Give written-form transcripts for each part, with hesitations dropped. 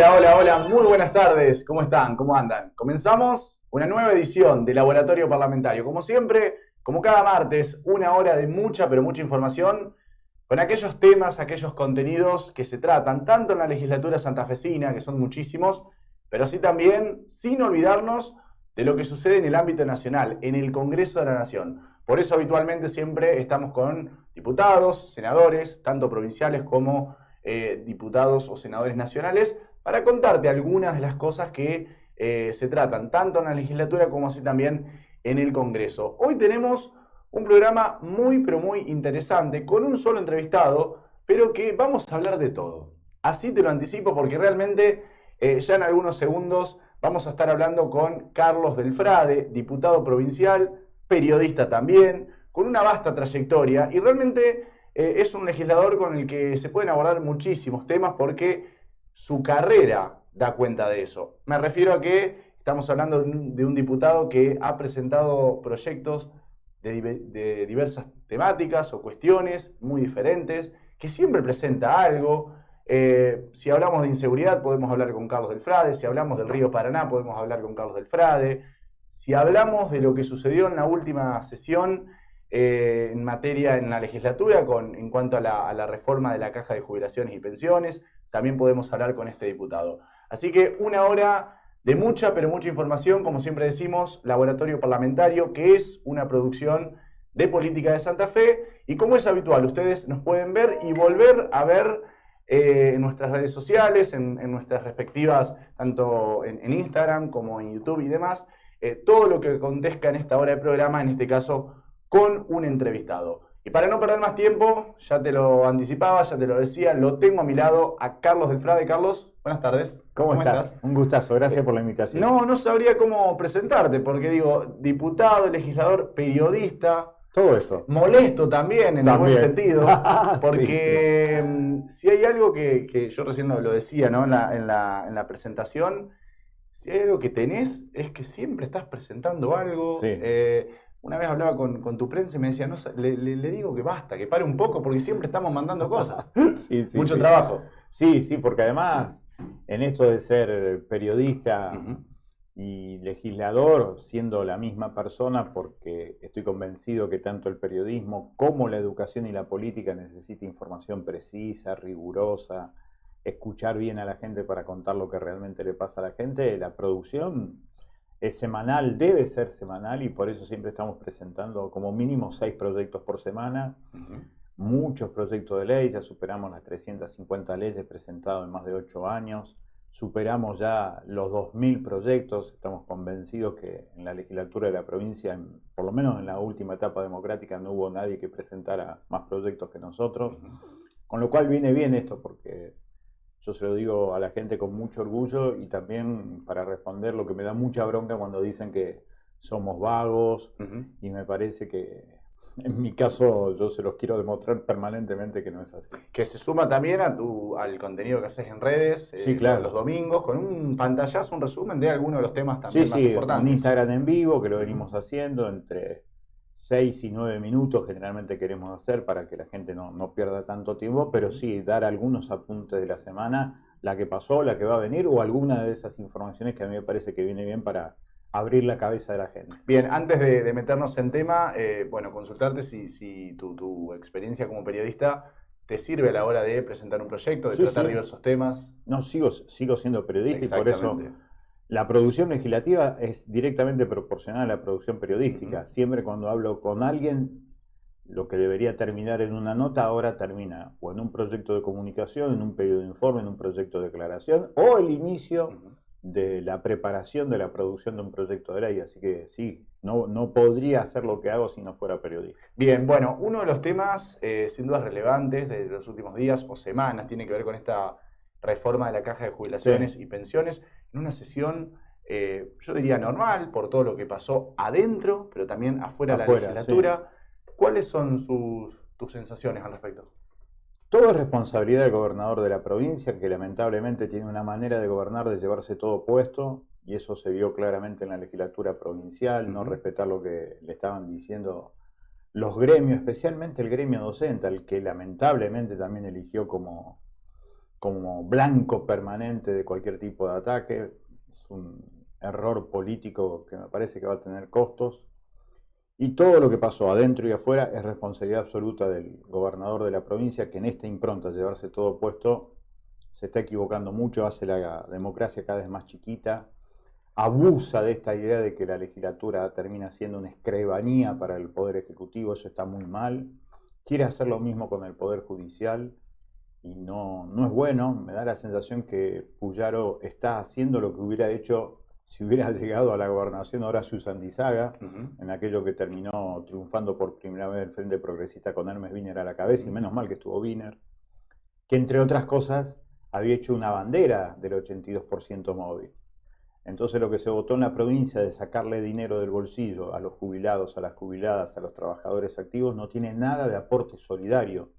Hola, hola, hola, muy buenas tardes. ¿Cómo están? ¿Cómo andan? Comenzamos una nueva edición de Laboratorio Parlamentario. Como siempre, como cada martes, una hora de mucha, pero mucha información con aquellos temas, aquellos contenidos que se tratan tanto en la legislatura santafesina, que son muchísimos, pero así también sin olvidarnos de lo que sucede en el ámbito nacional, en el Congreso de la Nación. Por eso habitualmente siempre estamos con diputados, senadores, tanto provinciales como diputados o senadores nacionales, para contarte algunas de las cosas que se tratan tanto en la legislatura como así también en el Congreso. Hoy tenemos un programa muy pero muy interesante con un solo entrevistado, pero que vamos a hablar de todo. Así te lo anticipo porque realmente ya en algunos segundos vamos a estar hablando con Carlos Delfrade, diputado provincial, periodista también, con una vasta trayectoria y realmente es un legislador con el que se pueden abordar muchísimos temas porque su carrera da cuenta de eso. Me refiero a que estamos hablando de un diputado que ha presentado proyectos de diversas temáticas o cuestiones muy diferentes, que siempre presenta algo. Si hablamos de inseguridad podemos hablar con Carlos Delfrade, si hablamos del río Paraná podemos hablar con Carlos Delfrade, si hablamos de lo que sucedió en la última sesión en materia en la legislatura en cuanto a la reforma de la Caja de Jubilaciones y Pensiones, también podemos hablar con este diputado. Así que una hora de mucha, pero mucha información, como siempre decimos, Laboratorio Parlamentario, que es una producción de Política de Santa Fe, y como es habitual, ustedes nos pueden ver y volver a ver en nuestras redes sociales, en nuestras respectivas, tanto en Instagram como en YouTube y demás, todo lo que acontezca en esta hora de programa, en este caso con un entrevistado. Y para no perder más tiempo, ya te lo anticipaba, ya te lo decía, lo tengo a mi lado a Carlos Delfrade. Carlos, buenas tardes. ¿Cómo estás? Un gustazo, gracias por la invitación. No sabría cómo presentarte, porque digo, diputado, legislador, periodista. Todo eso. Molesto también, en el buen sentido, porque sí. Si hay algo que yo recién lo decía, ¿no? en la presentación, si hay algo que tenés, es que siempre estás presentando algo. Sí. Una vez hablaba con tu prensa y me decía, no, le digo que basta, que pare un poco porque siempre estamos mandando cosas. Sí, Mucho trabajo. Sí, porque además en esto de ser periodista y legislador, siendo la misma persona, porque estoy convencido que tanto el periodismo como la educación y la política necesita información precisa, rigurosa, escuchar bien a la gente para contar lo que realmente le pasa a la gente. La producción es semanal, debe ser semanal, y por eso siempre estamos presentando como mínimo 6 proyectos por semana. Muchos proyectos de ley, ya superamos las 350 leyes presentadas en más de 8 años, superamos ya los 2000 proyectos, estamos convencidos que en la legislatura de la provincia, por lo menos en la última etapa democrática, no hubo nadie que presentara más proyectos que nosotros, con lo cual viene bien esto, porque yo se lo digo a la gente con mucho orgullo, y también para responder lo que me da mucha bronca cuando dicen que somos vagos, y me parece que en mi caso yo se los quiero demostrar permanentemente que no es así. Que se suma también al contenido que haces en redes, Sí, claro. todos los domingos, con un pantallazo, un resumen de algunos de los temas también más importantes. Un Instagram en vivo que lo venimos haciendo entre 6 y 9 minutos, generalmente queremos hacer para que la gente no pierda tanto tiempo, pero sí dar algunos apuntes de la semana, la que pasó, la que va a venir, o alguna de esas informaciones que a mí me parece que viene bien para abrir la cabeza de la gente. Bien, antes de meternos en tema, bueno, consultarte si tu experiencia como periodista te sirve a la hora de presentar un proyecto, de tratar diversos temas. No, sigo siendo periodista, y por eso la producción legislativa es directamente proporcional a la producción periodística. Siempre cuando hablo con alguien, lo que debería terminar en una nota ahora termina o en un proyecto de comunicación, en un pedido de informe, en un proyecto de declaración, o el inicio de la preparación de la producción de un proyecto de ley. Así que sí, no podría hacer lo que hago si no fuera periodista. Bien, bueno, uno de los temas sin duda relevantes de los últimos días o semanas tiene que ver con esta reforma de la Caja de Jubilaciones y Pensiones, en una sesión, yo diría normal, por todo lo que pasó adentro, pero también afuera de la legislatura. ¿Cuáles son tus sensaciones al respecto? Todo es responsabilidad del gobernador de la provincia, que lamentablemente tiene una manera de gobernar, de llevarse todo puesto, y eso se vio claramente en la legislatura provincial, no respetar lo que le estaban diciendo los gremios, especialmente el gremio docente, al que lamentablemente también eligió como como blanco permanente de cualquier tipo de ataque. Es un error político que me parece que va a tener costos. Y todo lo que pasó adentro y afuera es responsabilidad absoluta del gobernador de la provincia, que en esta impronta, llevarse todo puesto, se está equivocando mucho, hace la democracia cada vez más chiquita, abusa de esta idea de que la legislatura termina siendo una escribanía para el Poder Ejecutivo, eso está muy mal. Quiere hacer lo mismo con el Poder Judicial y no es bueno. Me da la sensación que Puyaro está haciendo lo que hubiera hecho si hubiera llegado a la gobernación Horacio Sandizaga, en aquello que terminó triunfando por primera vez el Frente Progresista con Hermes Wiener a la cabeza, y menos mal que estuvo Wiener, que entre otras cosas había hecho una bandera del 82% móvil. Entonces lo que se votó en la provincia de sacarle dinero del bolsillo a los jubilados, a las jubiladas, a los trabajadores activos, no tiene nada de aporte solidario.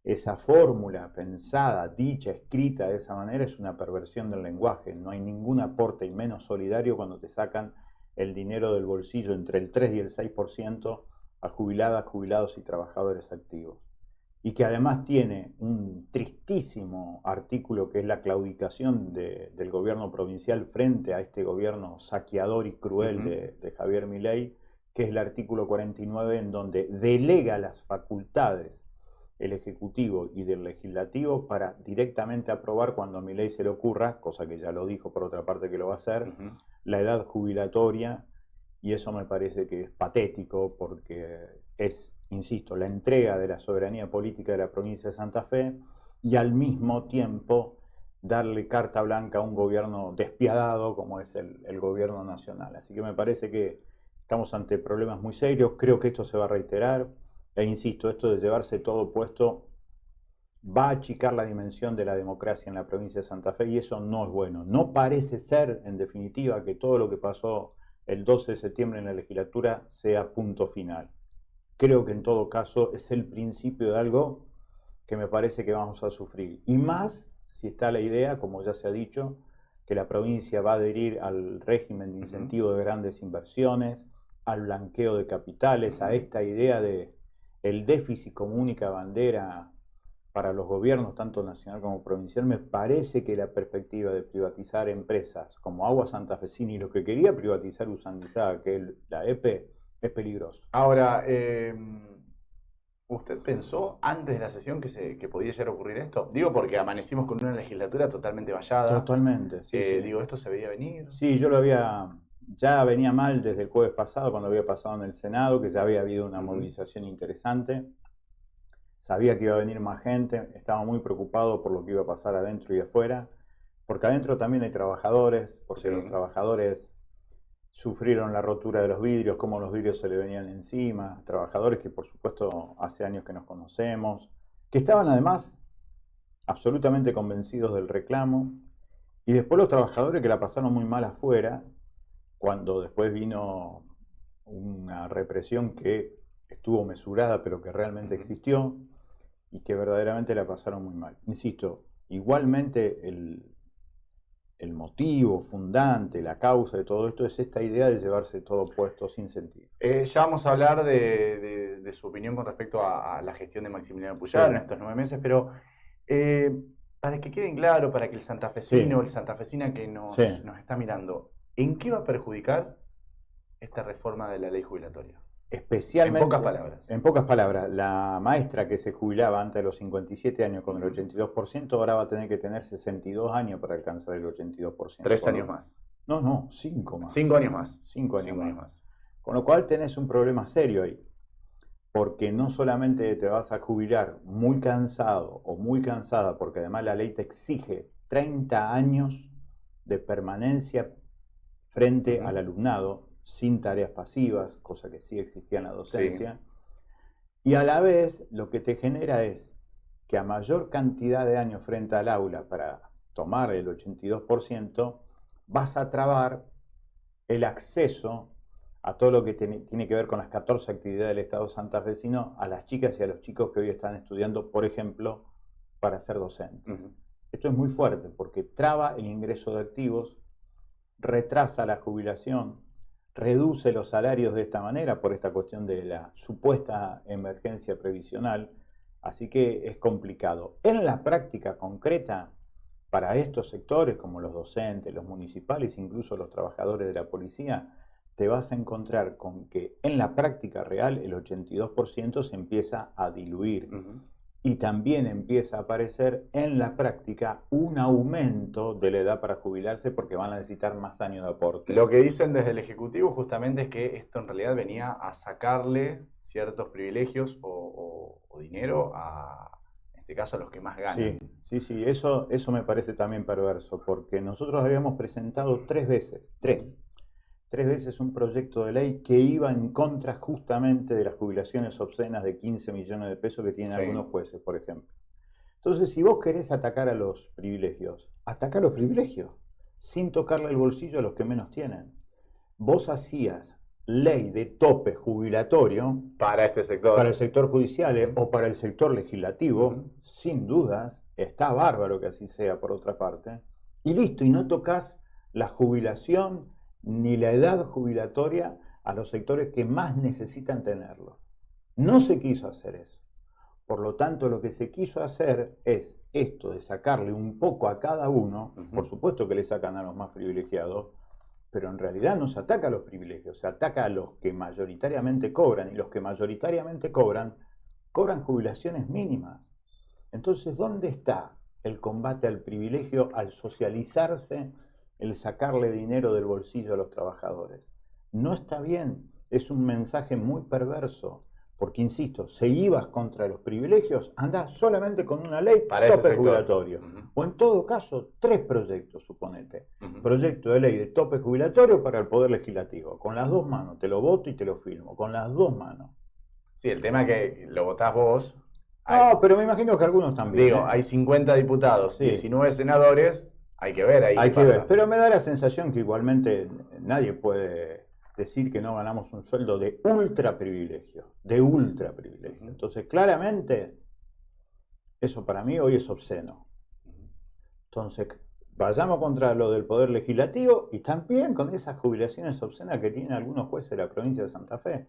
Esa fórmula pensada, dicha, escrita de esa manera es una perversión del lenguaje. No hay ningún aporte y menos solidario cuando te sacan el dinero del bolsillo entre el 3 y el 6% a jubiladas, jubilados y trabajadores activos. Y que además tiene un tristísimo artículo que es la claudicación del gobierno provincial frente a este gobierno saqueador y cruel de Javier Milei, que es el artículo 49, en donde delega las facultades el Ejecutivo y del Legislativo para directamente aprobar cuando a Milei se le ocurra, cosa que ya lo dijo por otra parte que lo va a hacer, la edad jubilatoria, y eso me parece que es patético porque es, insisto, la entrega de la soberanía política de la provincia de Santa Fe y al mismo tiempo darle carta blanca a un gobierno despiadado como es el gobierno nacional. Así que me parece que estamos ante problemas muy serios, creo que esto se va a reiterar. E insisto, esto de llevarse todo puesto va a achicar la dimensión de la democracia en la provincia de Santa Fe y eso no es bueno. No parece ser, en definitiva, que todo lo que pasó el 12 de septiembre en la legislatura sea punto final. Creo que en todo caso es el principio de algo que me parece que vamos a sufrir. Y más si está la idea, como ya se ha dicho, que la provincia va a adherir al régimen de incentivo de grandes inversiones, al blanqueo de capitales, a esta idea de el déficit como única bandera para los gobiernos, tanto nacional como provincial. Me parece que la perspectiva de privatizar empresas como Agua Santafesina y lo que quería privatizar Usandizaga, que es la EPE, es peligroso. Ahora, ¿usted pensó antes de la sesión que podía llegar a ocurrir esto? Digo porque amanecimos con una legislatura totalmente vallada. Totalmente, sí, sí. Digo, ¿esto se veía venir? Sí, ya venía mal desde el jueves pasado, cuando había pasado en el Senado, que ya había habido una movilización interesante. Sabía que iba a venir más gente, estaba muy preocupado por lo que iba a pasar adentro y afuera, porque adentro también hay trabajadores, porque los trabajadores sufrieron la rotura de los vidrios, cómo los vidrios se le venían encima, trabajadores que por supuesto hace años que nos conocemos, que estaban además absolutamente convencidos del reclamo, y después los trabajadores que la pasaron muy mal afuera, cuando después vino una represión que estuvo mesurada pero que realmente existió y que verdaderamente la pasaron muy mal. Insisto, igualmente el motivo fundante, la causa de todo esto es esta idea de llevarse todo puesto sin sentido. Ya vamos a hablar de su opinión con respecto a la gestión de Maximiliano Puyaro en estos 9 meses, pero para que quede claro, para que el santafesino o el santafesina que nos está mirando, ¿en qué va a perjudicar esta reforma de la ley jubilatoria? Especialmente, en pocas palabras. En pocas palabras, la maestra que se jubilaba antes de los 57 años con el 82%, ahora va a tener que tener 62 años para alcanzar el 82%. 3 años más. No, 5 más. 5 años más. 5 años más. Con lo cual tenés un problema serio ahí. Porque no solamente te vas a jubilar muy cansado o muy cansada, porque además la ley te exige 30 años de permanencia frente al alumnado, sin tareas pasivas, cosa que sí existía en la docencia, y a la vez lo que te genera es que a mayor cantidad de años frente al aula para tomar el 82%, vas a trabar el acceso a todo lo que tiene que ver con las 14 actividades del Estado santafesino a las chicas y a los chicos que hoy están estudiando, por ejemplo, para ser docentes. Esto es muy fuerte porque traba el ingreso de activos, retrasa la jubilación, reduce los salarios de esta manera por esta cuestión de la supuesta emergencia previsional. Así que es complicado. En la práctica concreta, para estos sectores como los docentes, los municipales, incluso los trabajadores de la policía, te vas a encontrar con que en la práctica real el 82% se empieza a diluir. Y también empieza a aparecer en la práctica un aumento de la edad para jubilarse porque van a necesitar más años de aporte. Lo que dicen desde el Ejecutivo justamente es que esto en realidad venía a sacarle ciertos privilegios o dinero en este caso, a los que más ganan. Sí, eso me parece también perverso, porque nosotros habíamos presentado tres veces un proyecto de ley que iba en contra justamente de las jubilaciones obscenas de 15 millones de pesos que tienen algunos jueces, por ejemplo. Entonces, si vos querés atacar a los privilegios, ataca a los privilegios, sin tocarle el bolsillo a los que menos tienen. Vos hacías ley de tope jubilatorio para este sector, para el sector judicial o para el sector legislativo, sin dudas, está bárbaro que así sea por otra parte, y listo, y no tocas la jubilación ni la edad jubilatoria a los sectores que más necesitan tenerlo. No se quiso hacer eso. Por lo tanto, lo que se quiso hacer es esto de sacarle un poco a cada uno. Por supuesto que le sacan a los más privilegiados, pero en realidad no se ataca a los privilegios, se ataca a los que mayoritariamente cobran, y los que mayoritariamente cobran jubilaciones mínimas. Entonces, ¿dónde está el combate al privilegio, al socializarse, el sacarle dinero del bolsillo a los trabajadores? No está bien, es un mensaje muy perverso, porque insisto, si ibas contra los privilegios, andás solamente con una ley para tope jubilatorio. O en todo caso, 3 proyectos, suponete. Proyecto de ley de tope jubilatorio para el Poder Legislativo. Con las 2 manos, te lo voto y te lo firmo, con las 2 manos. Sí, el tema es que lo votás vos. No, pero me imagino que algunos también. Digo, hay 50 diputados, 19 senadores, hay que ver ahí hay qué que pasa. ver, pero me da la sensación que igualmente nadie puede decir que no ganamos un sueldo de ultra privilegio, Entonces, claramente, eso para mí hoy es obsceno. Entonces, vayamos contra lo del Poder Legislativo y también con esas jubilaciones obscenas que tienen algunos jueces de la provincia de Santa Fe.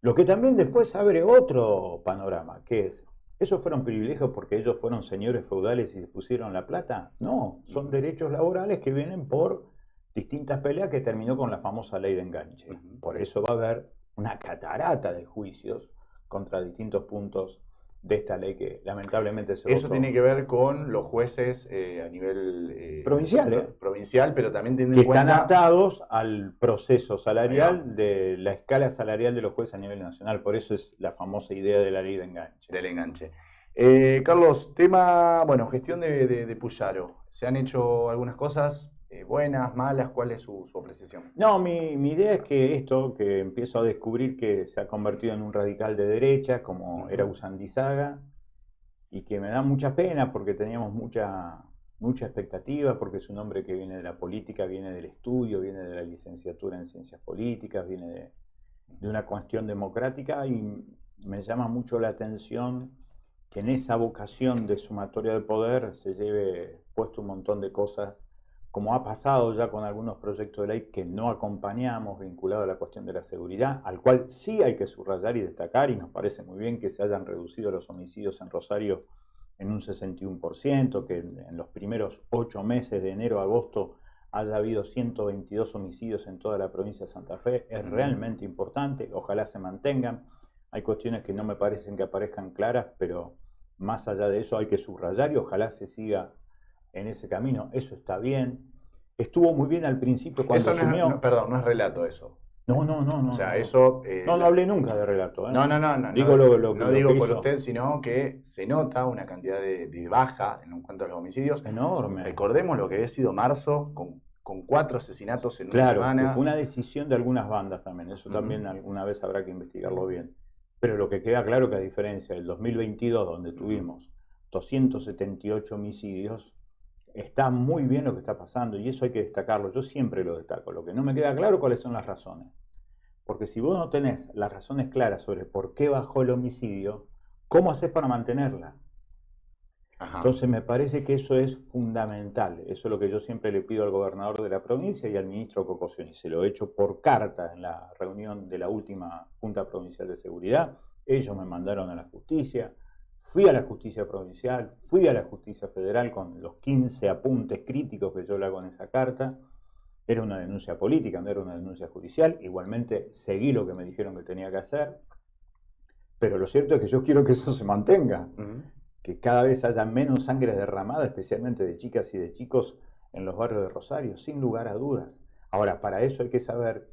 Lo que también después abre otro panorama, que es, ¿esos fueron privilegios porque ellos fueron señores feudales y se pusieron la plata? No, son derechos laborales que vienen por distintas peleas que terminó con la famosa ley de enganche. Por eso va a haber una catarata de juicios contra distintos puntos de esta ley que lamentablemente se Eso votó. tiene que ver con los jueces a nivel provincial, pero también tienen que en cuenta... están atados al proceso salarial de la escala salarial de los jueces a nivel nacional. Por eso es la famosa idea de la ley de enganche. Del enganche. Carlos, gestión de Puyaro. ¿Se han hecho algunas cosas buenas, malas? ¿Cuál es su apreciación? No, mi idea es que esto, que empiezo a descubrir que se ha convertido en un radical de derecha, como era Usandizaga, y que me da mucha pena porque teníamos mucha expectativa, porque es un hombre que viene de la política, viene del estudio, viene de la licenciatura en ciencias políticas, viene de una cuestión democrática, y me llama mucho la atención que en esa vocación de sumatoria de poder se lleve puesto un montón de cosas, como ha pasado ya con algunos proyectos de ley que no acompañamos, vinculados a la cuestión de la seguridad, al cual sí hay que subrayar y destacar, y nos parece muy bien que se hayan reducido los homicidios en Rosario en un 61%, que en los primeros 8 meses de enero a agosto haya habido 122 homicidios en toda la provincia de Santa Fe. Es realmente importante, ojalá se mantengan. Hay cuestiones que no me parecen que aparezcan claras, pero más allá de eso hay que subrayar y ojalá se siga en ese camino. Eso está bien. Estuvo muy bien al principio cuando asumió. No es relato eso. No. O sea, eso... no hablé nunca de relato. No. Digo no digo por hizo. usted, sino que se nota una cantidad de baja en cuanto a los homicidios. Enorme. Recordemos lo que había sido marzo, con 4 asesinatos en una semana. Claro, que fue una decisión de algunas bandas también. Eso también alguna vez habrá que investigarlo bien. Pero lo que queda claro que a diferencia del 2022, donde tuvimos 278 homicidios, está muy bien lo que está pasando y eso hay que destacarlo. Yo siempre lo destaco. Lo que no me queda claro cuáles son las razones. Porque si vos no tenés las razones claras sobre por qué bajó el homicidio, ¿cómo haces para mantenerla? Entonces me parece que eso es fundamental. Eso es lo que yo siempre le pido al gobernador de la provincia y al ministro Cocosioni. Se lo he hecho por carta en la reunión de la última Junta Provincial de Seguridad. Ellos me mandaron a la justicia. Fui a la justicia provincial, fui a la justicia federal con los 15 apuntes críticos que yo le hago en esa carta. Era una denuncia política, no era una denuncia judicial. Igualmente seguí lo que me dijeron que tenía que hacer. Pero lo cierto es que yo quiero que eso se mantenga. Que cada vez haya menos sangre derramada, especialmente de chicas y de chicos en los barrios de Rosario, sin lugar a dudas. Ahora, para eso hay que saber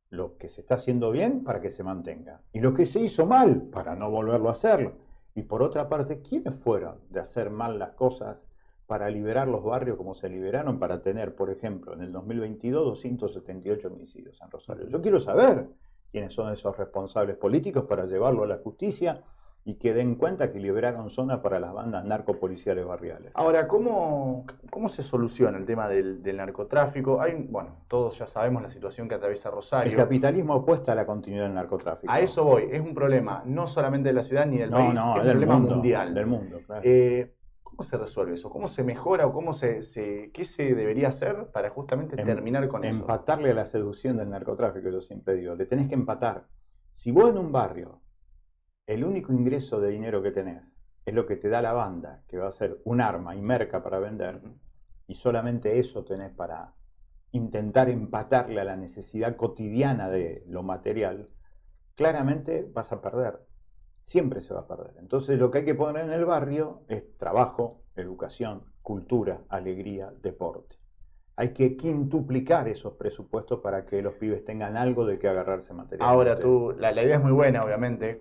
lo que se está haciendo bien para que se mantenga. Y lo que se hizo mal para no volverlo a hacerlo. Y por otra parte, ¿quiénes fueron de hacer mal las cosas para liberar los barrios como se liberaron, para tener, por ejemplo, en el 2022, 278 homicidios en Rosario? Yo quiero saber quiénes son esos responsables políticos para llevarlo a la justicia y que den cuenta que liberaron zona para las bandas narcopoliciales barriales. Ahora, ¿cómo se soluciona el tema del narcotráfico? Bueno, todos ya sabemos la situación que atraviesa Rosario. El capitalismo apuesta a la continuidad del narcotráfico. A eso voy. Es un problema no solamente de la ciudad ni del país, no, es un problema mundial. Del mundo, claro. ¿Cómo se resuelve eso? ¿Cómo se mejora o qué se debería hacer para justamente terminar con eso? Empatarle a la seducción del narcotráfico, yo siempre digo. Le tenés que empatar. Si vos en un barrio, el único ingreso de dinero que tenés es lo que te da la banda, que va a ser un arma y merca para vender, y solamente eso tenés para intentar empatarle a la necesidad cotidiana de lo material, claramente vas a perder. Siempre se va a perder. Entonces lo que hay que poner en el barrio es trabajo, educación, cultura, alegría, deporte. Hay que quintuplicar esos presupuestos para que los pibes tengan algo de qué agarrarse materialmente. Ahora, la idea es muy buena, obviamente,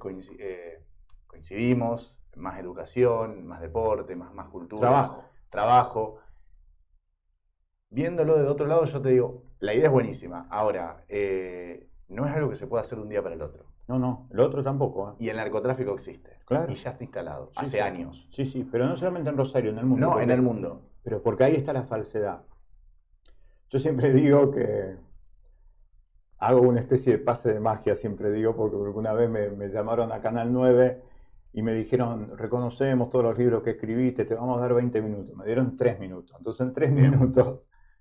coincidimos, más educación, más deporte, más cultura. Trabajo. Viéndolo de otro lado, yo te digo, la idea es buenísima. Ahora, no es algo que se pueda hacer de un día para el otro. No, el otro tampoco. Y el narcotráfico existe. Claro. Y ya está instalado, hace años. Sí, pero no solamente en Rosario, en el mundo. No, en el mundo. Pero porque ahí está la falsedad. Yo siempre digo que hago una especie de pase de magia, siempre digo, porque alguna vez me llamaron a Canal 9 y me dijeron, reconocemos todos los libros que escribiste, te vamos a dar 20 minutos. Me dieron 3 minutos. Entonces en 3 minutos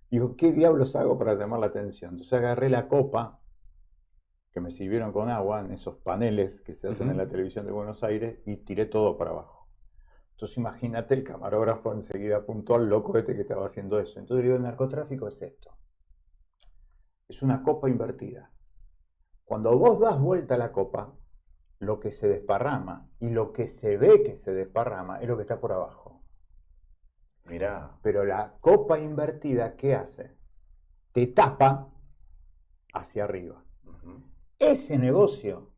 digo, ¿qué diablos hago para llamar la atención? Entonces agarré la copa que me sirvieron con agua en esos paneles que se hacen en la televisión de Buenos Aires y tiré todo para abajo. Entonces imagínate, el camarógrafo enseguida apuntó al loco que estaba haciendo eso. Entonces digo, el narcotráfico es esto. Es una copa invertida. Cuando vos das vuelta a la copa, lo que se desparrama y lo que se ve que se desparrama es lo que está por abajo. Mirá. Pero la copa invertida, ¿qué hace? Te tapa hacia arriba. Ese negocio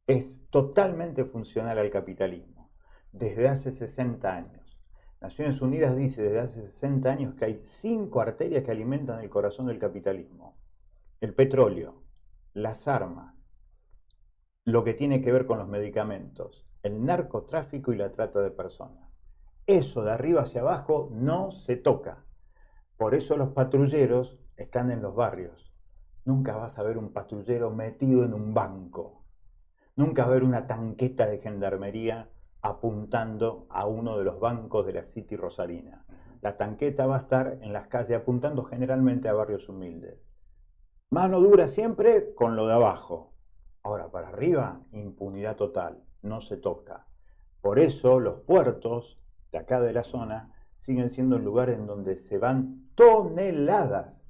es totalmente funcional al capitalismo. Desde hace 60 años. Naciones Unidas dice desde hace 60 años que hay 5 arterias que alimentan el corazón del capitalismo. El petróleo, las armas, lo que tiene que ver con los medicamentos, el narcotráfico y la trata de personas. Eso de arriba hacia abajo no se toca. Por eso los patrulleros están en los barrios. Nunca vas a ver un patrullero metido en un banco. Nunca vas a ver una tanqueta de gendarmería apuntando a uno de los bancos de la City rosarina. La tanqueta va a estar en las calles apuntando generalmente a barrios humildes. Mano dura siempre con lo de abajo. Ahora, para arriba, impunidad total, no se toca. Por eso los puertos de acá de la zona siguen siendo el lugar en donde se van toneladas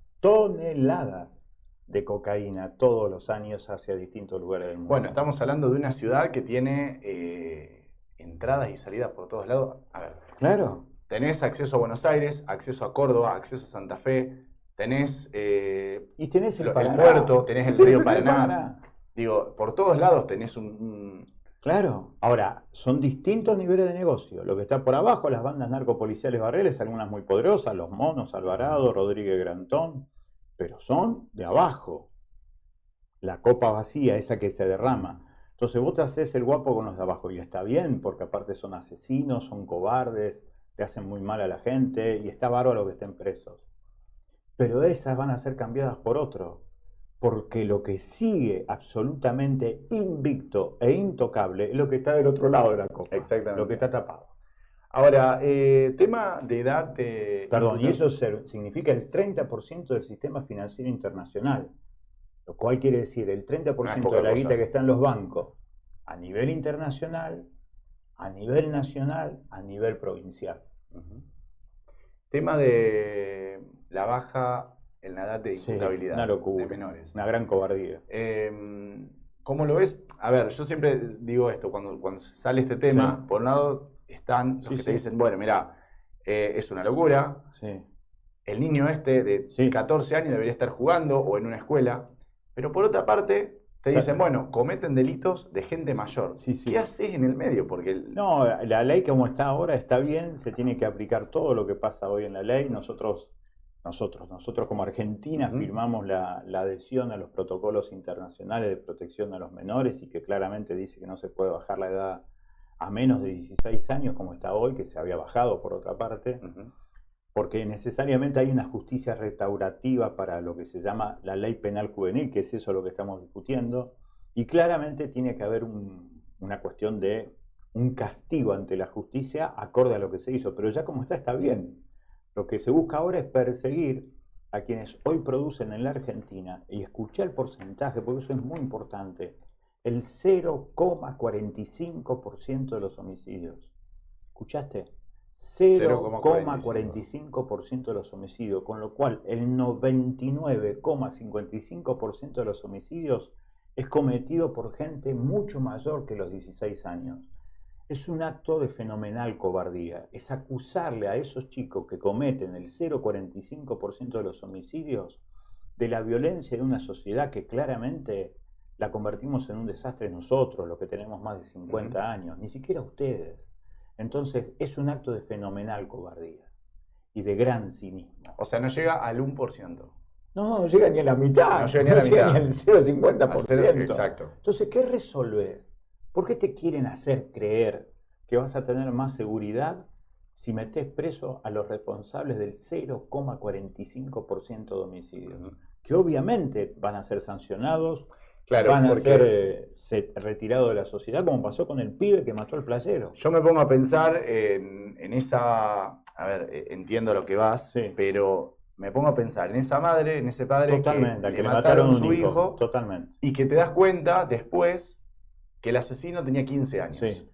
de cocaína todos los años hacia distintos lugares del mundo. Bueno, estamos hablando de una ciudad que tiene entradas y salidas por todos lados. A ver, claro. Tenés acceso a Buenos Aires, acceso a Córdoba, acceso a Santa Fe, tenés, y tenés el puerto, tenés el río Paraná. Digo, por todos lados tenés Claro. Ahora, son distintos niveles de negocio. Lo que está por abajo, las bandas narcopoliciales barriales, algunas muy poderosas, Los Monos, Alvarado, Rodríguez Grantón, pero son de abajo. La copa vacía, esa que se derrama. Entonces vos te haces el guapo con los de abajo, y está bien, porque aparte son asesinos, son cobardes, le hacen muy mal a la gente, y está bárbaro que estén presos. Pero esas van a ser cambiadas por otro. Porque lo que sigue absolutamente invicto e intocable es lo que está del otro lado de la copa. Exactamente. Lo que está tapado. Ahora, tema de edad... Perdón, y eso significa el 30% del sistema financiero internacional. Lo cual quiere decir el 30% de la guita que está en los bancos a nivel internacional a nivel nacional, a nivel provincial. Tema de la baja en la edad de Sí, imputabilidad una locura, de menores. una gran cobardía. ¿Cómo lo ves? A ver, yo siempre digo esto, cuando sale este tema, Sí. por un lado están los Sí, que te sí. dicen, bueno, mirá, es una locura, Sí. el niño este de Sí. 14 años debería estar jugando o en una escuela, pero por otra parte te dicen, bueno, cometen delitos de gente mayor. Sí, sí. ¿Qué haces en el medio? Porque No, la ley como está ahora está bien, se tiene que aplicar todo lo que pasa hoy en la ley. Nosotros como Argentina firmamos la adhesión a los protocolos internacionales de protección a los menores y que claramente dice que no se puede bajar la edad a menos de 16 años como está hoy, que se había bajado por otra parte, porque necesariamente hay una justicia restaurativa para lo que se llama la ley penal juvenil, que es eso lo que estamos discutiendo, y claramente tiene que haber una cuestión de un castigo ante la justicia acorde a lo que se hizo, pero ya como está bien. Lo que se busca ahora es perseguir a quienes hoy producen en la Argentina, y escuché el porcentaje, porque eso es muy importante, el 0,45% de los homicidios. ¿Escuchaste? 0,45% de los homicidios, con lo cual el 99,55% de los homicidios es cometido por gente mucho mayor que los 16 años. Es un acto de fenomenal cobardía, es acusarle a esos chicos que cometen el 0,45% de los homicidios de la violencia de una sociedad que claramente la convertimos en un desastre nosotros, los que tenemos más de 50 años, ni siquiera ustedes. Entonces es un acto de fenomenal cobardía y de gran cinismo. O sea, no llega al 1%. No llega ni a la mitad, no llega ni al 0,50%. Exacto. Entonces, ¿qué resolvés? ¿Por qué te quieren hacer creer que vas a tener más seguridad si metés preso a los responsables del 0,45% de homicidios? Que obviamente van a ser sancionados, van a ser retirados de la sociedad, como pasó con el pibe que mató al playero. Yo me pongo a pensar en esa... A ver, entiendo lo que vas, pero me pongo a pensar en esa madre, en ese padre que le mataron a su hijo, y que te das cuenta después que el asesino tenía 15 años.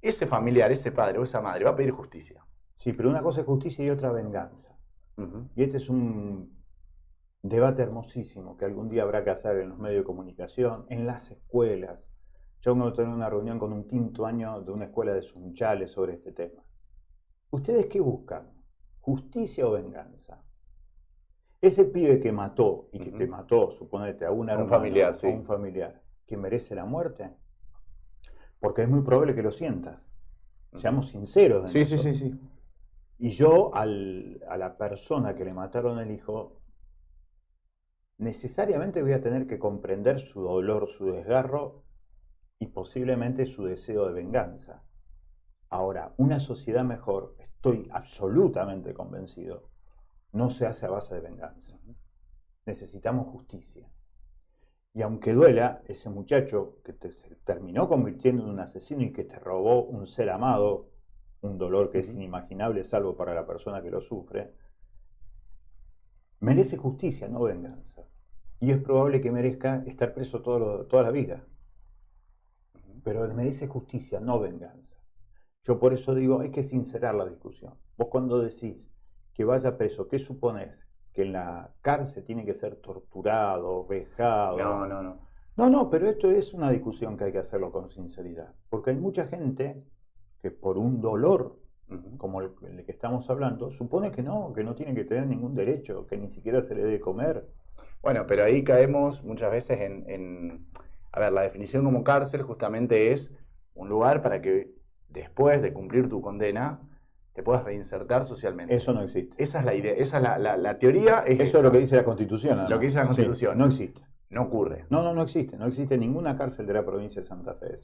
Ese familiar, ese padre o esa madre va a pedir justicia. Sí, pero una cosa es justicia y otra venganza. Y este es un debate hermosísimo que algún día habrá que hacer en los medios de comunicación, en las escuelas. Yo vengo a tener una reunión con un quinto año de una escuela de Sunchales sobre este tema. ¿Ustedes qué buscan? ¿Justicia o venganza? Ese pibe que mató, y que te mató, suponete, a un familiar, a un familiar, ¿que merece la muerte? Porque es muy probable que lo sientas. Seamos sinceros. Sí. Y yo a la persona que le mataron el hijo, necesariamente voy a tener que comprender su dolor, su desgarro y posiblemente su deseo de venganza. Ahora, una sociedad mejor, estoy absolutamente convencido, no se hace a base de venganza. Necesitamos justicia. Y aunque duela, ese muchacho que se terminó convirtiendo en un asesino y que te robó un ser amado, un dolor que es inimaginable salvo para la persona que lo sufre, merece justicia, no venganza. Y es probable que merezca estar preso toda la vida. Pero merece justicia, no venganza. Yo por eso digo, hay que sincerar la discusión. Vos cuando decís que vaya preso, ¿qué suponés? ¿Que en la cárcel tiene que ser torturado, vejado? No, pero esto es una discusión que hay que hacerlo con sinceridad. Porque hay mucha gente que por un dolor como el que estamos hablando, supone que no tiene que tener ningún derecho, que ni siquiera se le debe comer. Bueno, pero ahí caemos muchas veces a ver, la definición como cárcel justamente es un lugar para que después de cumplir tu condena te puedas reinsertar socialmente. Eso no existe. Esa es la idea, esa es la teoría. Eso es lo que dice la Constitución. Lo que dice la Constitución. Sí, no existe. No ocurre. No existe. No existe ninguna cárcel de la provincia de Santa Fe,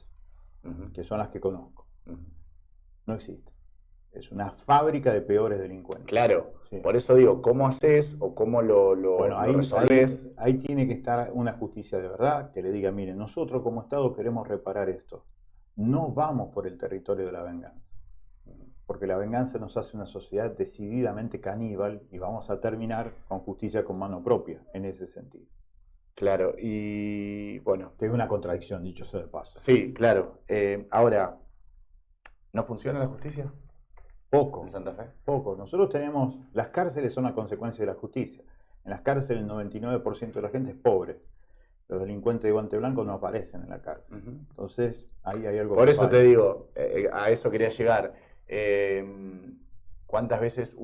que son las que conozco. No existe. Es una fábrica de peores delincuentes. Claro, por eso digo, ¿cómo haces o cómo lo resolvés? Ahí tiene que estar una justicia de verdad que le diga, miren, nosotros como Estado queremos reparar esto. No vamos por el territorio de la venganza. Porque la venganza nos hace una sociedad decididamente caníbal y vamos a terminar con justicia con mano propia, en ese sentido. Claro, y bueno. Que es una contradicción, dicho sea de paso. Sí, claro. Ahora, ¿No funciona la justicia Poco, en Santa Fe? poco. Nosotros tenemos, las cárceles son una consecuencia de la justicia. En las cárceles el 99% de la gente es pobre. Los delincuentes de guante blanco no aparecen en la cárcel. Entonces, ahí hay algo Por que eso falla. te digo, a eso quería llegar. ¿Cuántas veces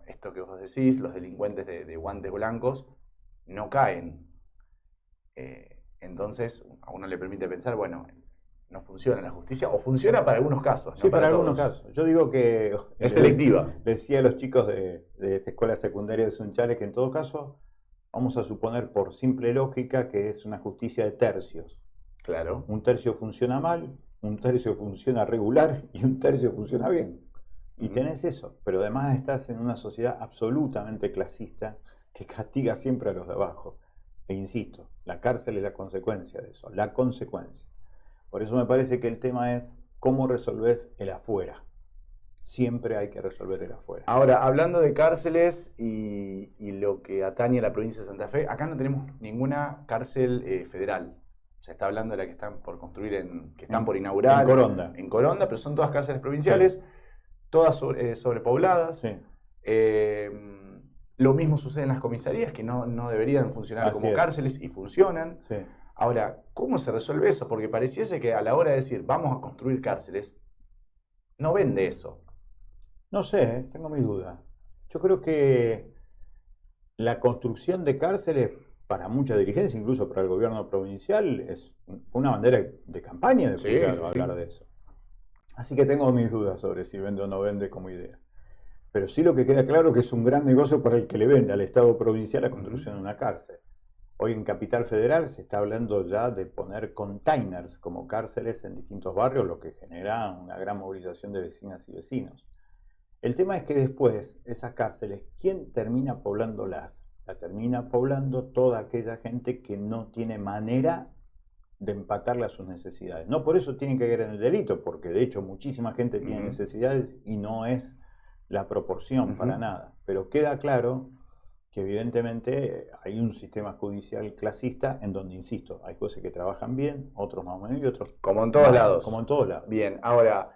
esto que vos decís, los delincuentes de guantes blancos, no caen? Entonces, a uno le permite pensar, bueno, no funciona la justicia, o funciona para algunos casos, Sí, no para para algunos todos. casos. Yo digo que Es selectiva. le decía a los chicos de esta escuela secundaria de Sunchales que en todo caso vamos a suponer por simple lógica que es una justicia de tercios. Claro. Un tercio funciona mal, un tercio funciona regular y un tercio funciona bien. Y tenés eso, pero además estás en una sociedad absolutamente clasista que castiga siempre a los de abajo. E insisto, la cárcel es la consecuencia de eso, la consecuencia. Por eso me parece que el tema es cómo resolvés el afuera. Siempre hay que resolver el afuera. Ahora, hablando de cárceles y lo que atañe a la provincia de Santa Fe, acá no tenemos ninguna cárcel federal. Se está hablando de la que están por construir, que están por inaugurar. En Coronda. En Coronda, pero son todas cárceles provinciales, sí. Todas sobrepobladas. Sí. Lo mismo sucede en las comisarías, que no deberían funcionar Así como es. cárceles y funcionan. Sí. Ahora, ¿cómo se resuelve eso? Porque pareciese que a la hora de decir vamos a construir cárceles, no vende eso. No sé, tengo mis dudas. Yo creo que la construcción de cárceles para mucha dirigencia, incluso para el gobierno provincial, fue una bandera de campaña de Puyaro hablar de eso. Así que tengo mis dudas sobre si vende o no vende como idea. Pero sí lo que queda claro que es un gran negocio para el que le vende al Estado provincial la construcción de una cárcel. Hoy en Capital Federal se está hablando ya de poner containers como cárceles en distintos barrios, lo que genera una gran movilización de vecinas y vecinos. El tema es que después, esas cárceles, ¿quién termina poblándolas? La termina poblando toda aquella gente que no tiene manera de empatarle a sus necesidades. No por eso tienen que caer en el delito, porque de hecho muchísima gente tiene necesidades y no es la proporción para nada. Pero queda claro que evidentemente hay un sistema judicial clasista en donde, insisto, hay jueces que trabajan bien, otros más o menos y otros como en todos lados. Como en todos lados. Bien, ahora,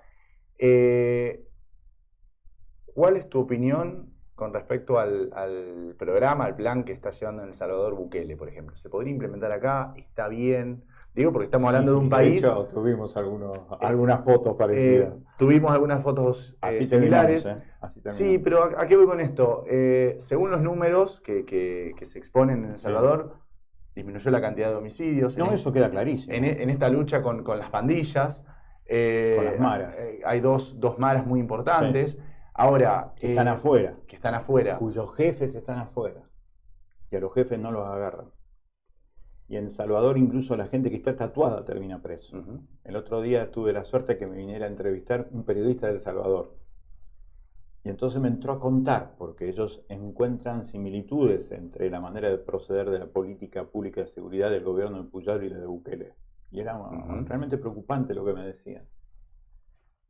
¿cuál es tu opinión con respecto al programa, al plan que está llevando en El Salvador Bukele, por ejemplo? ¿Se podría implementar acá? ¿Está bien? Digo, porque estamos hablando de un país... De hecho, tuvimos algunas fotos parecidas. Tuvimos algunas fotos similares. Así terminamos. Sí, pero ¿a qué voy con esto? Según los números que se exponen en El Salvador, disminuyó la cantidad de homicidios. No, eso queda clarísimo. En esta lucha con las pandillas. Con las maras. Hay dos maras muy importantes. Sí. Ahora... Que están afuera. Que están afuera. Cuyos jefes están afuera. Y a los jefes no los agarran. Y en El Salvador incluso la gente que está tatuada termina preso. El otro día tuve la suerte de que me viniera a entrevistar un periodista de El Salvador. Y entonces me entró a contar, porque ellos encuentran similitudes entre la manera de proceder de la política pública de seguridad del gobierno de Puyaro y la de Bukele. Y era realmente preocupante lo que me decían.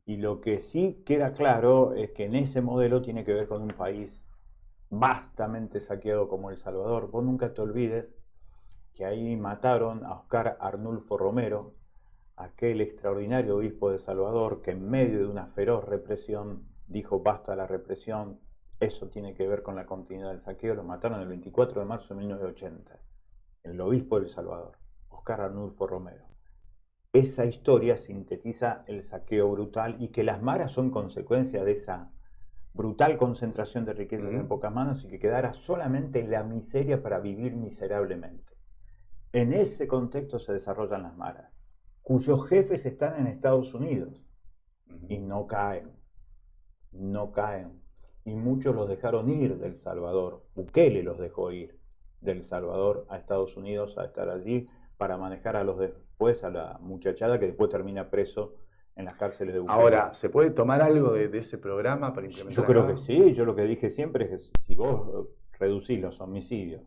Y lo que sí queda claro es que en ese modelo tiene que ver con un país vastamente saqueado como El Salvador. Vos nunca te olvides que ahí mataron a Oscar Arnulfo Romero, aquel extraordinario obispo de Salvador que en medio de una feroz represión dijo basta la represión, eso tiene que ver con la continuidad del saqueo. Lo mataron el 24 de marzo de 1980, el obispo de El Salvador, Oscar Arnulfo Romero. Esa historia sintetiza el saqueo brutal y que las maras son consecuencia de esa brutal concentración de riquezas en pocas manos y que quedara solamente la miseria para vivir miserablemente. En ese contexto se desarrollan las maras, cuyos jefes están en Estados Unidos y no caen. Y muchos los dejaron ir del Salvador. Bukele los dejó ir del Salvador a Estados Unidos a estar allí para manejar a la muchachada que después termina preso en las cárceles de Bukele. Ahora, ¿se puede tomar algo de ese programa para implementar? Yo creo que sí. Yo lo que dije siempre es que si vos reducís los homicidios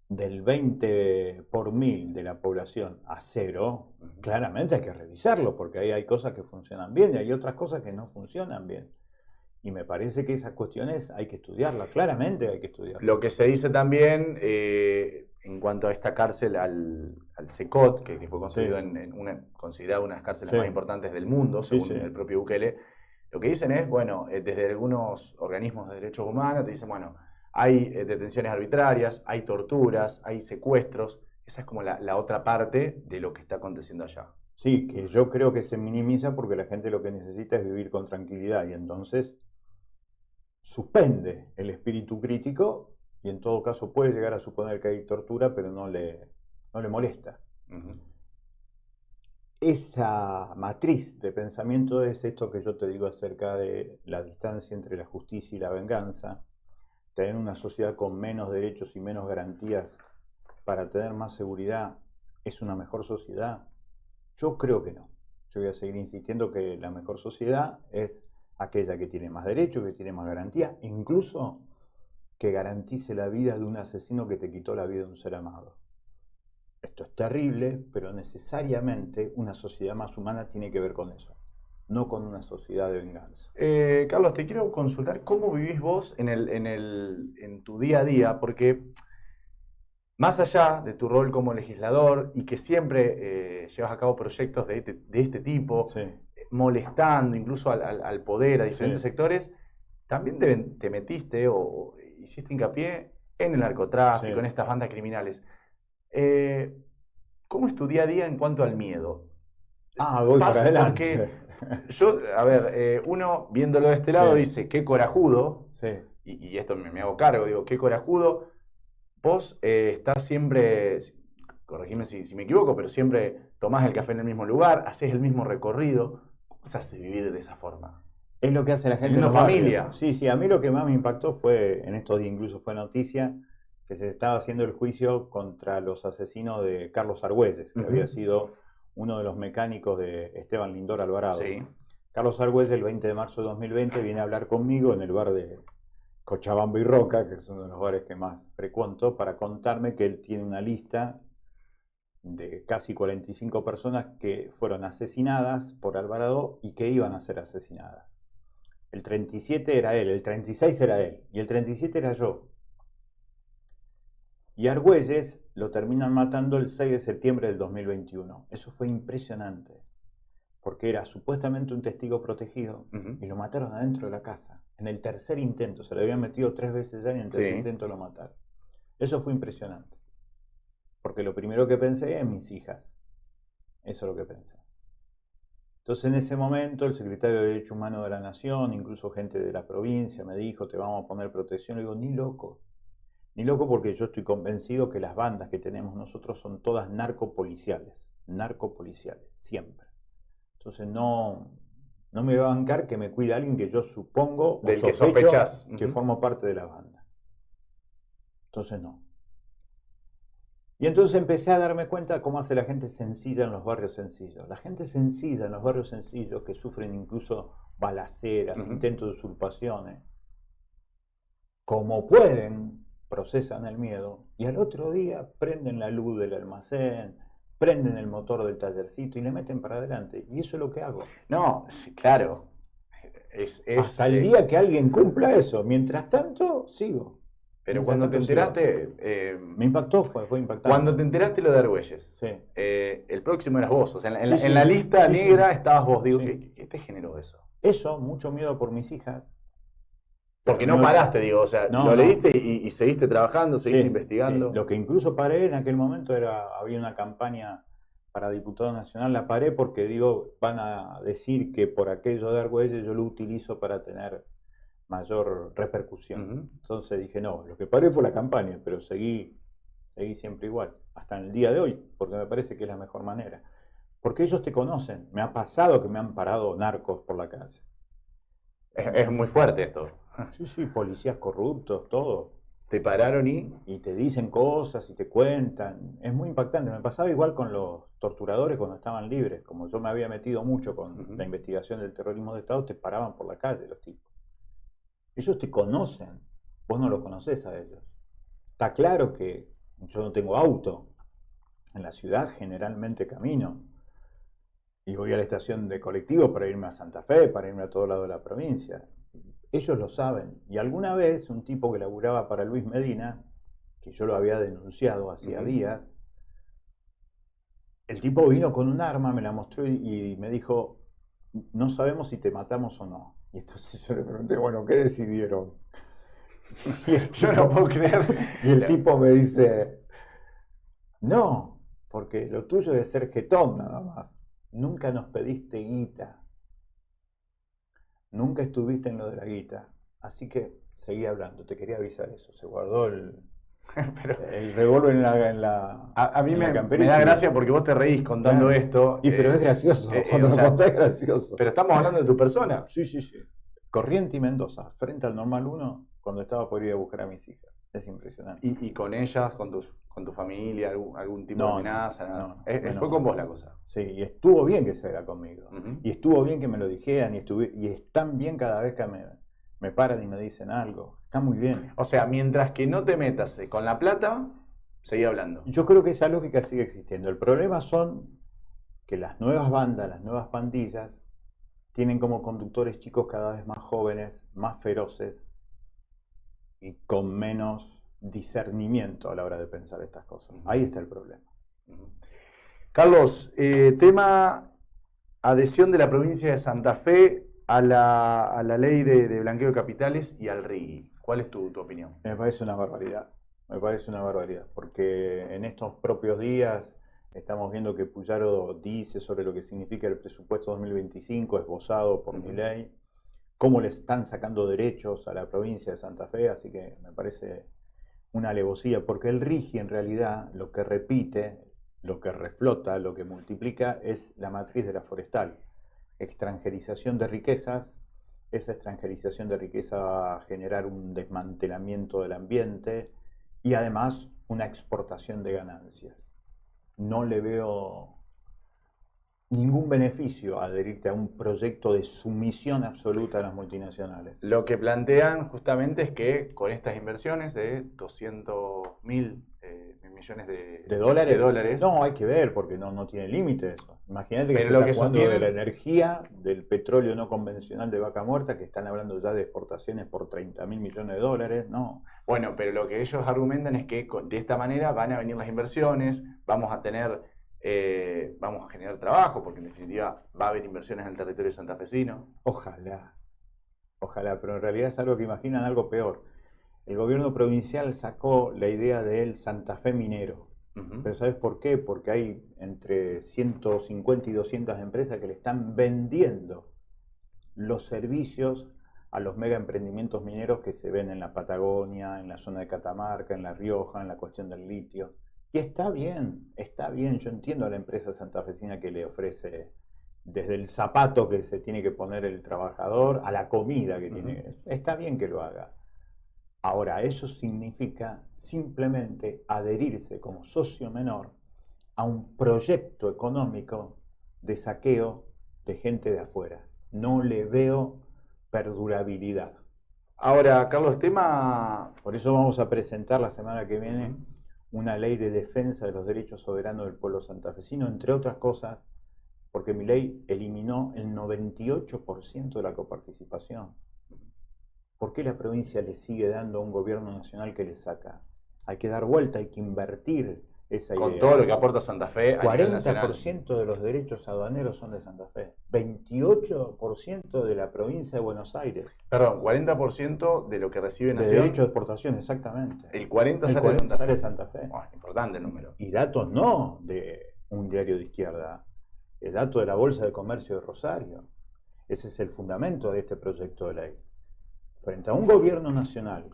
del 20 por 1000 de la población a 0, claramente hay que revisarlo, porque ahí hay cosas que funcionan bien y hay otras cosas que no funcionan bien. Y me parece que esas cuestiones hay que estudiarlas, claramente hay que estudiarlas. Lo que se dice también en cuanto a esta cárcel al al CECOT, que fue construido Sí. considerado una de las cárceles Sí. más importantes del mundo, según Sí, sí. el propio Bukele, lo que dicen es, bueno, desde algunos organismos de derechos humanos te dicen, bueno, hay detenciones arbitrarias, hay torturas, hay secuestros. Esa es como la otra parte de lo que está aconteciendo allá. Sí, que yo creo que se minimiza porque la gente lo que necesita es vivir con tranquilidad y entonces suspende el espíritu crítico y en todo caso puede llegar a suponer que hay tortura, pero no le molesta. Esa matriz de pensamiento es esto que yo te digo acerca de la distancia entre la justicia y la venganza, tener una sociedad con menos derechos y menos garantías para tener más seguridad es una mejor sociedad. Yo creo que no. Yo voy a seguir insistiendo que la mejor sociedad es aquella que tiene más derechos, que tiene más garantía, incluso que garantice la vida de un asesino que te quitó la vida de un ser amado. Esto es terrible, pero necesariamente una sociedad más humana tiene que ver con eso, no con una sociedad de venganza. Carlos, te quiero consultar cómo vivís vos en tu día a día, porque más allá de tu rol como legislador y que siempre llevas a cabo proyectos de este tipo, Sí, molestando incluso al poder, a diferentes sí, sectores, también te metiste o hiciste hincapié en el narcotráfico, en sí. estas bandas criminales. Eh, ¿Cómo es tu día a día en cuanto al miedo? Ah, voy para Porque adelante. yo, a ver, uno viéndolo de este lado Sí, dice, qué corajudo, sí. y esto me hago cargo, digo, qué corajudo, vos estás siempre, corregime si me equivoco, pero siempre tomás el café en el mismo lugar, haces el mismo recorrido. ¿Cómo se hace vivir de esa forma? Es lo que hace la gente en Teniendo los familia. barrios. Sí, sí, a mí lo que más me impactó fue, en estos días incluso fue noticia, que se estaba haciendo el juicio contra los asesinos de Carlos Argüelles, que había sido uno de los mecánicos de Esteban Lindor Alvarado. Sí. Carlos Argüelles, el 20 de marzo de 2020, viene a hablar conmigo en el bar de Cochabamba y Roca, que es uno de los bares que más frecuento, para contarme que él tiene una lista de casi 45 personas que fueron asesinadas por Alvarado y que iban a ser asesinadas. El 37 era él, el 36 era él y el 37 era yo. Y Argüelles lo terminan matando el 6 de septiembre del 2021. Eso fue impresionante, porque era supuestamente un testigo protegido y lo mataron adentro de la casa. En el tercer intento, se le habían metido 3 veces ya y en el tercer intento lo mataron. Eso fue impresionante, porque lo primero que pensé es en mis hijas. Eso es lo que pensé. Entonces en ese momento el secretario de Derechos Humanos de la Nación, incluso gente de la provincia, me dijo, te vamos a poner protección. Le digo, ni loco porque yo estoy convencido que las bandas que tenemos nosotros son todas narcopoliciales, siempre. Entonces no me va a bancar que me cuide alguien que yo supongo o sospecho que formo parte de la banda. Entonces no. Y entonces empecé a darme cuenta de cómo hace la gente sencilla en los barrios sencillos. La gente sencilla en los barrios sencillos, que sufren incluso balaceras, intentos de usurpaciones, como pueden, procesan el miedo y al otro día prenden la luz del almacén, prenden el motor del tallercito y le meten para adelante. Y eso es lo que hago. No, sí, claro. Hasta el día que alguien cumpla eso. Mientras tanto, sigo. Pero cuando te enteraste... me impactó, fue impactante. Cuando te enteraste lo de Argüelles, sí. El próximo eras vos. O sea, en la lista negra estabas vos. Digo, ¿qué te generó eso? Eso, mucho miedo por mis hijas. Porque no paraste, digo, o sea, lo leíste y seguiste trabajando, seguiste investigando. Sí. Lo que incluso paré en aquel momento había una campaña para diputado nacional, la paré porque digo, van a decir que por aquello de Argüelles yo lo utilizo para tener mayor repercusión. Entonces dije, no, lo que paré fue la campaña, pero seguí siempre igual, hasta en el día de hoy, porque me parece que es la mejor manera. Porque ellos te conocen, me ha pasado que me han parado narcos por la calle. Es muy fuerte esto. Sí, policías corruptos, todo. Te pararon y te dicen cosas y te cuentan. Es muy impactante. Me pasaba igual con los torturadores cuando estaban libres. Como yo me había metido mucho con la investigación del terrorismo de Estado, te paraban por la calle los tipos. Ellos te conocen, vos no los conocés a ellos. Está claro que yo no tengo auto. En la ciudad generalmente camino. Y voy a la estación de colectivo para irme a Santa Fe, para irme a todo lado de la provincia. Ellos lo saben. Y alguna vez un tipo que laburaba para Luis Medina, que yo lo había denunciado hacía días, el tipo vino con un arma, me la mostró y me dijo, no sabemos si te matamos o no. Y entonces yo le pregunté, bueno, ¿qué decidieron? Yo no puedo creer. Y el tipo me dice, no, porque lo tuyo es ser jetón nada más. Nunca nos pediste guita. Nunca estuviste en lo de la guita. Así que seguí hablando, te quería avisar eso. Se guardó el revólver A mí en la me campera. da gracia porque vos te reís contando Claro. esto. Pero es gracioso, cuando o lo sea, contás es gracioso. Pero estamos hablando de tu persona. Sí, sí, sí. Corriente y Mendoza, frente al Normal 1, cuando estaba por ir a buscar a mis hijas. Es impresionante. ¿Y con ellas, con tu familia, algún tipo de amenaza? No, Fue con vos la cosa. Sí, y estuvo bien que se haga conmigo. Uh-huh. Y estuvo bien que me lo dijeran, y están bien cada vez que me paran y me dicen algo. Está muy bien. O sea, mientras que no te metas con la plata, seguí hablando. Yo creo que esa lógica sigue existiendo. El problema son que las nuevas bandas, las nuevas pandillas, tienen como conductores chicos cada vez más jóvenes, más feroces y con menos discernimiento a la hora de pensar estas cosas. Ahí está el problema. Carlos, tema adhesión de la provincia de Santa Fe a la ley de blanqueo de capitales y al RIGI. ¿Cuál es tu opinión? Me parece una barbaridad. Me parece una barbaridad, porque en estos propios días estamos viendo que Puyaro dice sobre lo que significa el presupuesto 2025 esbozado por Milei, cómo le están sacando derechos a la provincia de Santa Fe, así que me parece una alevosía, porque el RIGI en realidad lo que repite, lo que reflota, lo que multiplica es la matriz de la forestal. Extranjerización de riquezas, esa extranjerización de riqueza va a generar un desmantelamiento del ambiente y además una exportación de ganancias. No le veo ningún beneficio a adherirte a un proyecto de sumisión absoluta a las multinacionales. Lo que plantean justamente es que con estas inversiones de 200 mil millones de dólares. No, hay que ver, porque no tiene límite eso. Imagínate que pero se lo está que jugando sostienen... de la energía, del petróleo no convencional de Vaca Muerta, que están hablando ya de exportaciones por 30 mil millones de dólares. No. Bueno, pero lo que ellos argumentan es que de esta manera van a venir las inversiones, vamos a generar trabajo, porque en definitiva va a haber inversiones en el territorio santafesino. Ojalá, pero en realidad es algo que imaginan algo peor. El gobierno provincial sacó la idea del Santa Fe minero. Pero ¿sabes por qué? Porque hay entre 150 y 200 empresas que le están vendiendo los servicios a los mega emprendimientos mineros que se ven en la Patagonia, en la zona de Catamarca, en La Rioja, en la cuestión del litio. Y está bien, yo entiendo a la empresa santafesina que le ofrece desde el zapato que se tiene que poner el trabajador a la comida que tiene que... Está bien que lo haga. Ahora, eso significa simplemente adherirse como socio menor a un proyecto económico de saqueo de gente de afuera. No le veo perdurabilidad. Ahora, Carlos, tema... Por eso vamos a presentar la semana que viene una ley de defensa de los derechos soberanos del pueblo santafesino, entre otras cosas, porque mi ley eliminó el 98% de la coparticipación. ¿Por qué la provincia le sigue dando a un gobierno nacional que le saca? Hay que dar vuelta, hay que invertir esa idea. Con todo lo que aporta Santa Fe a nivel nacional. 40% de los derechos aduaneros son de Santa Fe. 28% de la provincia de Buenos Aires. Perdón, 40% de lo que recibe Nación. De derecho de exportación, exactamente. El 40% sale de Santa Fe. Bueno, importante el número. Y datos no de un diario de izquierda. El dato de la Bolsa de Comercio de Rosario. Ese es el fundamento de este proyecto de ley. Frente a un gobierno nacional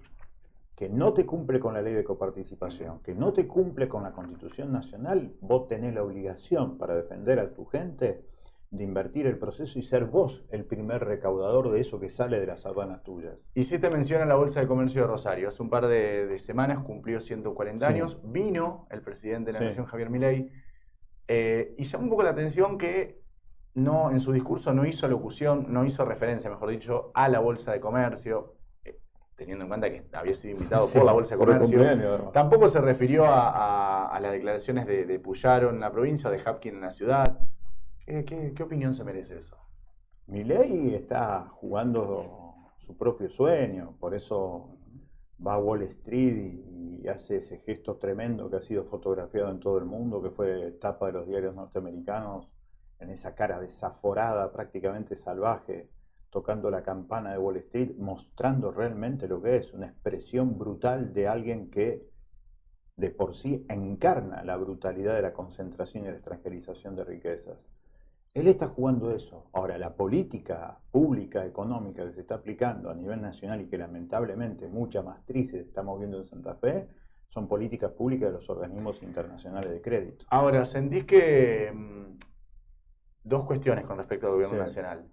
que no te cumple con la ley de coparticipación, que no te cumple con la Constitución Nacional, vos tenés la obligación para defender a tu gente de invertir el proceso y ser vos el primer recaudador de eso que sale de las aduanas tuyas. Hiciste mención a la Bolsa de Comercio de Rosario. Hace un par de semanas cumplió 140 años. Vino el presidente de la Nación, Javier Milei, y llamó un poco la atención que no, en su discurso no hizo alusión, no hizo referencia, mejor dicho, a la Bolsa de Comercio, teniendo en cuenta que había sido invitado por la Bolsa de Comercio. Tampoco se refirió a las declaraciones de Puyaro en la provincia o de Hapkin en la ciudad. ¿Qué opinión se merece eso? Milei está jugando su propio sueño, por eso va a Wall Street y hace ese gesto tremendo que ha sido fotografiado en todo el mundo, que fue tapa de los diarios norteamericanos, en esa cara desaforada, prácticamente salvaje, tocando la campana de Wall Street, mostrando realmente lo que es, una expresión brutal de alguien que de por sí encarna la brutalidad de la concentración y la extranjerización de riquezas. Él está jugando eso. Ahora, la política pública, económica que se está aplicando a nivel nacional y que lamentablemente mucha matriz se estamos viendo en Santa Fe, son políticas públicas de los organismos internacionales de crédito. Ahora, ¿sentís que dos cuestiones con respecto al gobierno nacional?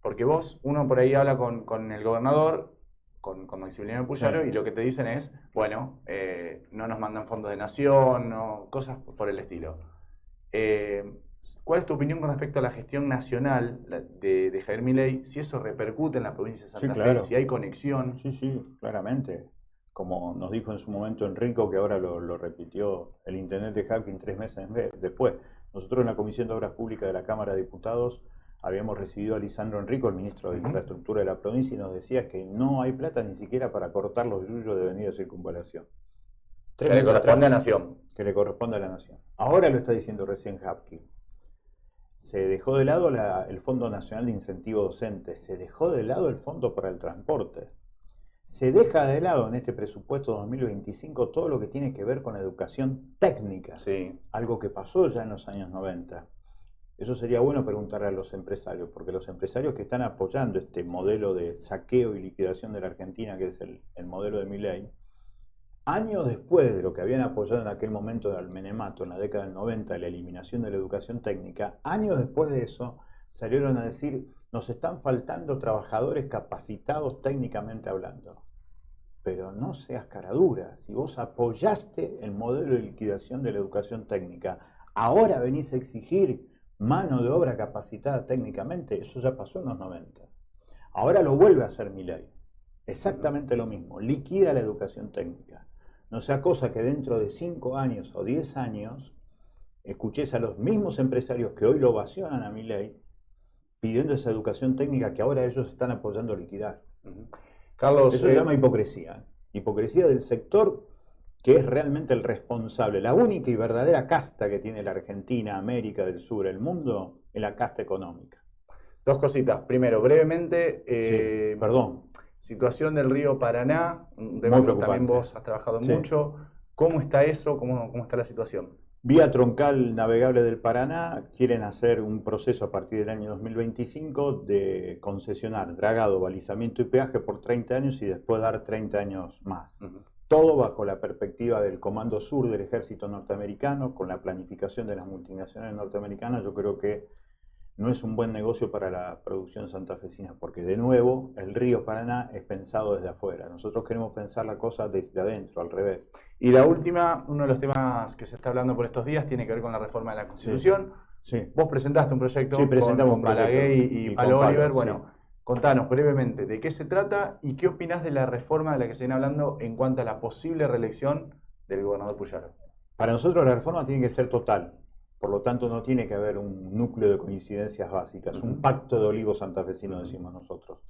Porque uno por ahí habla con el gobernador, con Maximiliano Puyaro, y lo que te dicen es, bueno, no nos mandan fondos de nación, no, cosas por el estilo. ¿Cuál es tu opinión con respecto a la gestión nacional de Javier Milei? Si eso repercute en la provincia de Santa Fe, si hay conexión. Sí, claramente. Como nos dijo en su momento Enrico, que ahora lo repitió el intendente Hapkin 3 meses después. Nosotros en la Comisión de Obras Públicas de la Cámara de Diputados habíamos recibido a Lisandro Enrico, el ministro de Infraestructura de la provincia, y nos decía que no hay plata ni siquiera para cortar los yuyos de Avenida Circunvalación. Que le corresponde a la Nación. Que le corresponde a la Nación. Ahora lo está diciendo recién Hapkin. Se dejó de lado el Fondo Nacional de Incentivo Docente, se dejó de lado el Fondo para el Transporte. Se deja de lado en este presupuesto 2025 todo lo que tiene que ver con la educación técnica. Sí. Algo que pasó ya en los años 90. Eso sería bueno preguntarle a los empresarios, porque los empresarios que están apoyando este modelo de saqueo y liquidación de la Argentina, que es el modelo de Milei, años después de lo que habían apoyado en aquel momento del menemato, en la década del 90, la eliminación de la educación técnica, años después de eso salieron a decir, nos están faltando trabajadores capacitados técnicamente hablando. Pero no seas caradura, si vos apoyaste el modelo de liquidación de la educación técnica, ahora venís a exigir mano de obra capacitada técnicamente, eso ya pasó en los 90. Ahora lo vuelve a hacer Milei, exactamente lo mismo, liquida la educación técnica. No sea cosa que dentro de 5 años o 10 años escuches a los mismos empresarios que hoy lo ovacionan a Milei pidiendo esa educación técnica que ahora ellos están apoyando a liquidar. Carlos, eso se llama hipocresía. Hipocresía del sector que es realmente el responsable. La única y verdadera casta que tiene la Argentina, América del Sur, el mundo, es la casta económica. Dos cositas. Primero, brevemente, perdón. Situación del río Paraná, un tema que también vos has trabajado mucho. ¿Cómo está eso? ¿Cómo está la situación? Vía troncal navegable del Paraná, quieren hacer un proceso a partir del año 2025 de concesionar dragado, balizamiento y peaje por 30 años y después dar 30 años más. Todo bajo la perspectiva del Comando Sur del Ejército Norteamericano, con la planificación de las multinacionales norteamericanas. Yo creo que no es un buen negocio para la producción santafesina, porque de nuevo el río Paraná es pensado desde afuera. Nosotros queremos pensar la cosa desde adentro, al revés. Y la última, uno de los temas que se está hablando por estos días tiene que ver con la reforma de la Constitución. Sí. Vos presentaste un proyecto con Balaguer y Palo Oliver. Bueno, contanos brevemente de qué se trata y qué opinás de la reforma de la que se viene hablando en cuanto a la posible reelección del gobernador Puyaro. Para nosotros la reforma tiene que ser total. Por lo tanto, no tiene que haber un núcleo de coincidencias básicas, un pacto de olivos santafesino, decimos nosotros.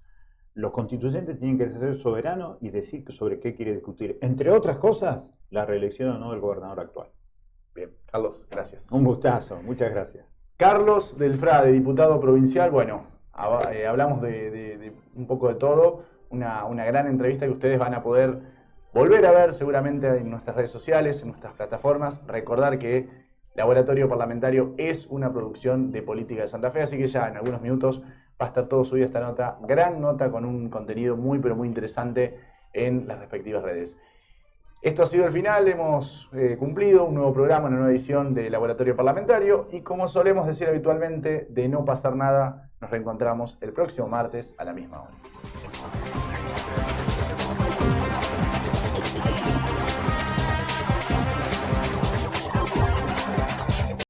Los constituyentes tienen que ser soberanos y decir sobre qué quiere discutir. Entre otras cosas, la reelección o no del gobernador actual. Bien, Carlos, gracias. Un gustazo, muchas gracias. Carlos Del Frade, diputado provincial. Bueno, hablamos de un poco de todo. Una gran entrevista que ustedes van a poder volver a ver seguramente en nuestras redes sociales, en nuestras plataformas. Recordar que Laboratorio Parlamentario es una producción de Política de Santa Fe, así que ya en algunos minutos va a estar todo subido esta nota, gran nota con un contenido muy pero muy interesante en las respectivas redes. Esto ha sido el final, hemos cumplido un nuevo programa, una nueva edición de Laboratorio Parlamentario y como solemos decir habitualmente, de no pasar nada, nos reencontramos el próximo martes a la misma hora.